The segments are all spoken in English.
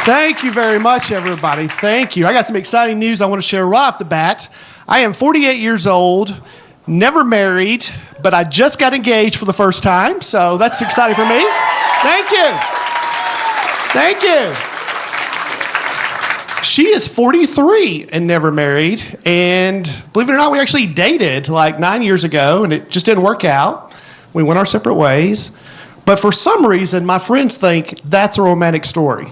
Thank you very much, everybody. Thank you. I got some exciting news I want to share right off the bat. I am 48 years old, never married, but I just got engaged for the first time, so that's exciting for me. Thank you. Thank you. She is 43 and never married, and believe it or not, we actually dated like 9 years ago, and it just didn't work out. We went our separate ways, but for some reason, my friends think that's a romantic story.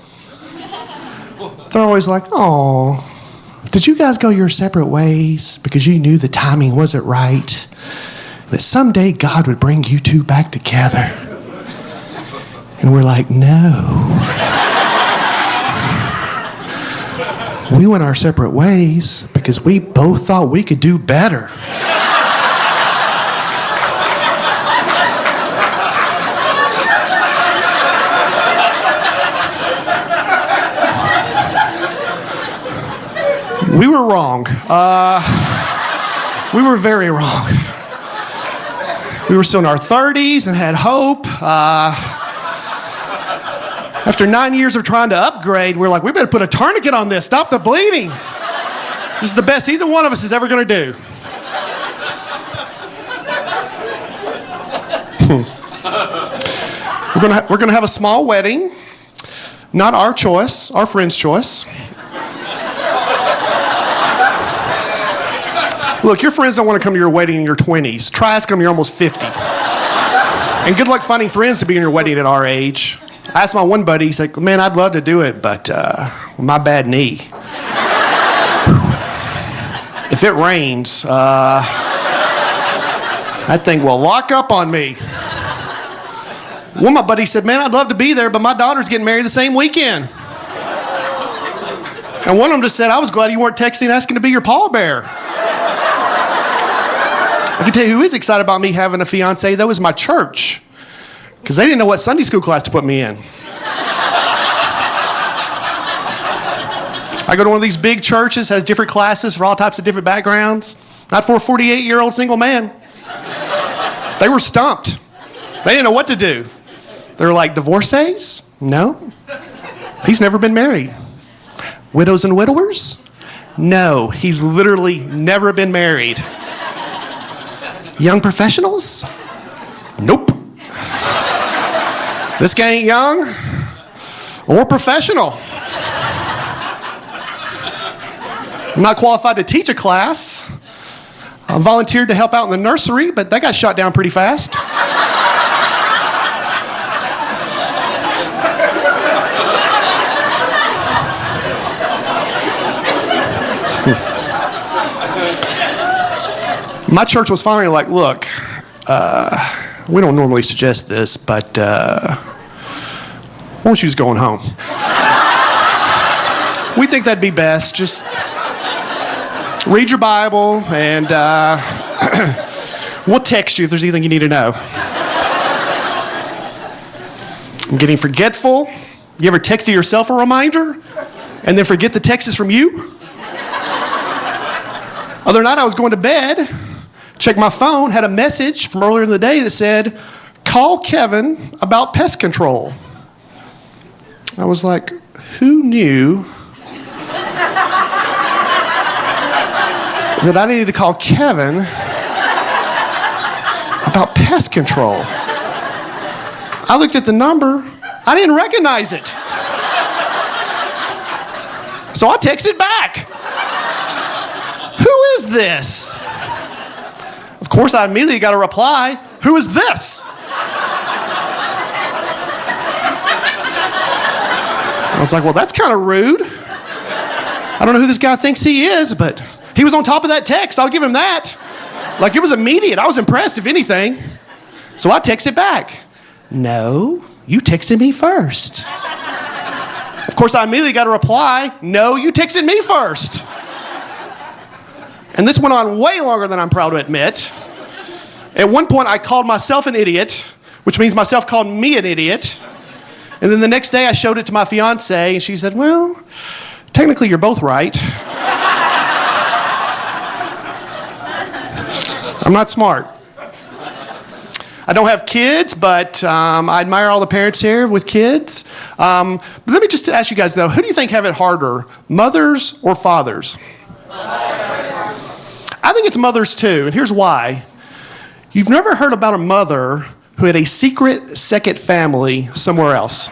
They're always like, oh, did you guys go your separate ways because you knew the timing wasn't right? That someday God would bring you two back together. And we're like, no. We went our separate ways because we both thought we could do better. We were wrong. We were very wrong. We were still in our 30s and had hope. After 9 years of trying to upgrade, we're like, we better put a tourniquet on this. Stop the bleeding. This is the best either one of us is ever going to do. We're going to have a small wedding. Not our choice, our friend's choice. Look, your friends don't want to come to your wedding in your 20s. Try asking them you're almost 50. And good luck finding friends to be in your wedding at our age. I asked my one buddy, he's like, man, I'd love to do it, but my bad knee. If it rains, that thing will lock up on me. One of my buddies said, man, I'd love to be there, but my daughter's getting married the same weekend. And one of them just said, I was glad you weren't texting asking to be your pallbearer. I can tell you who is excited about me having a fiance, though, is my church. Because they didn't know what Sunday school class to put me in. I go to one of these big churches, has different classes for all types of different backgrounds. Not for a 48-year-old single man. They were stumped. They didn't know what to do. They were like, divorcees? No. He's never been married. Widows and widowers? No. He's literally never been married. Young professionals? Nope. This guy ain't young or professional. I'm not qualified to teach a class. I volunteered to help out in the nursery, but that got shot down pretty fast. My church was finally like, look, we don't normally suggest this, but why don't you just go on home? We think that'd be best. Just read your Bible, and we'll text you if there's anything you need to know. I'm getting forgetful. You ever texted yourself a reminder and then forget the text is from you? Other night I was going to bed, checked my phone, had a message from earlier in the day that said, call Kevin about pest control. I was like, who knew that I needed to call Kevin about pest control? I looked at the number. I didn't recognize it. So I texted back. Who is this? Of course, I immediately got a reply. Who is this? I was like, well, that's kind of rude. I don't know who this guy thinks he is, but he was on top of that text. I'll give him that. Like, it was immediate. I was impressed, if anything. So I texted back. No, you texted me first. Of course, I immediately got a reply. No, you texted me first. And this went on way longer than I'm proud to admit. At one point, I called myself an idiot, which means myself called me an idiot. And then the next day, I showed it to my fiance, and she said, well, technically, you're both right. I'm not smart. I don't have kids, but I admire all the parents here with kids. But let me just ask you guys, though, who do you think have it harder, mothers or fathers? I think it's mothers, too, and here's why. You've never heard about a mother who had a secret second family somewhere else.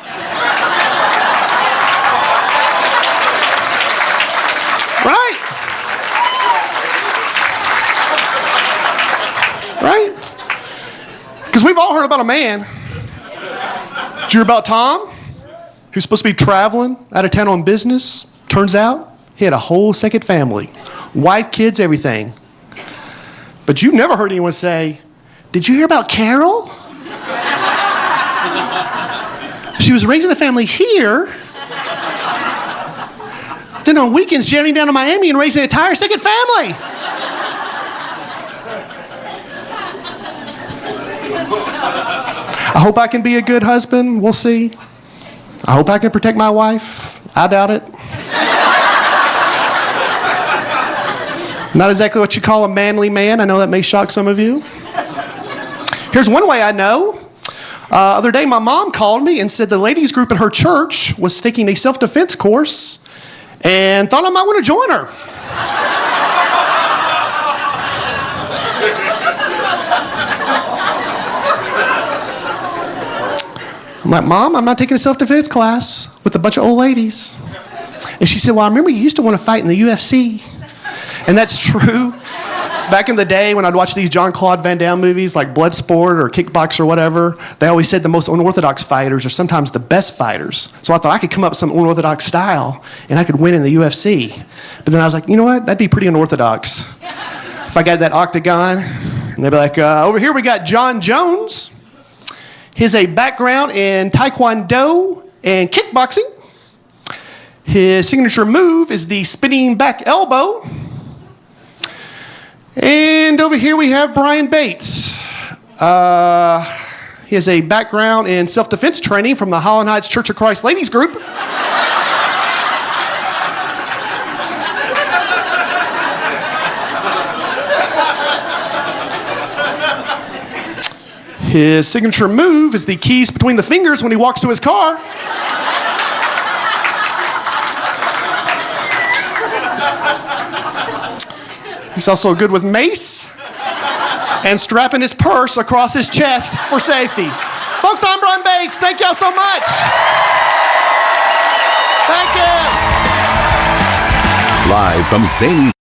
Right? Right? Because we've all heard about a man. Did you hear about Tom, who's supposed to be traveling out of town on business? Turns out he had a whole second family. Wife, kids, everything. But you've never heard anyone say, did you hear about Carol? She was raising a family here. Then on weekends, jetting down to Miami and raising an entire second family. I hope I can be a good husband. We'll see. I hope I can protect my wife. I doubt it. Not exactly what you call a manly man. I know that may shock some of you. Here's one way I know. Other day, my mom called me and said the ladies group in her church was taking a self-defense course and thought I might want to join her. I'm like, Mom, I'm not taking a self-defense class with a bunch of old ladies. And she said, well, I remember you used to want to fight in the UFC. And that's true. Back in the day when I'd watch these Jean-Claude Van Damme movies like Bloodsport or Kickbox or whatever, they always said the most unorthodox fighters are sometimes the best fighters. So I thought I could come up with some unorthodox style and I could win in the UFC. But then I was like, you know what? That'd be pretty unorthodox. If I got that octagon, and they'd be like, over here we got John Jones. He has a background in Taekwondo and kickboxing. His signature move is the spinning back elbow. And over here we have Brian Bates. He has a background in self-defense training from the Holland Heights Church of Christ Ladies Group. His signature move is the keys between the fingers when he walks to his car. He's also good with mace and strapping his purse across his chest for safety. Folks, I'm Brian Bates. Thank y'all so much. Thank you. Live from Zany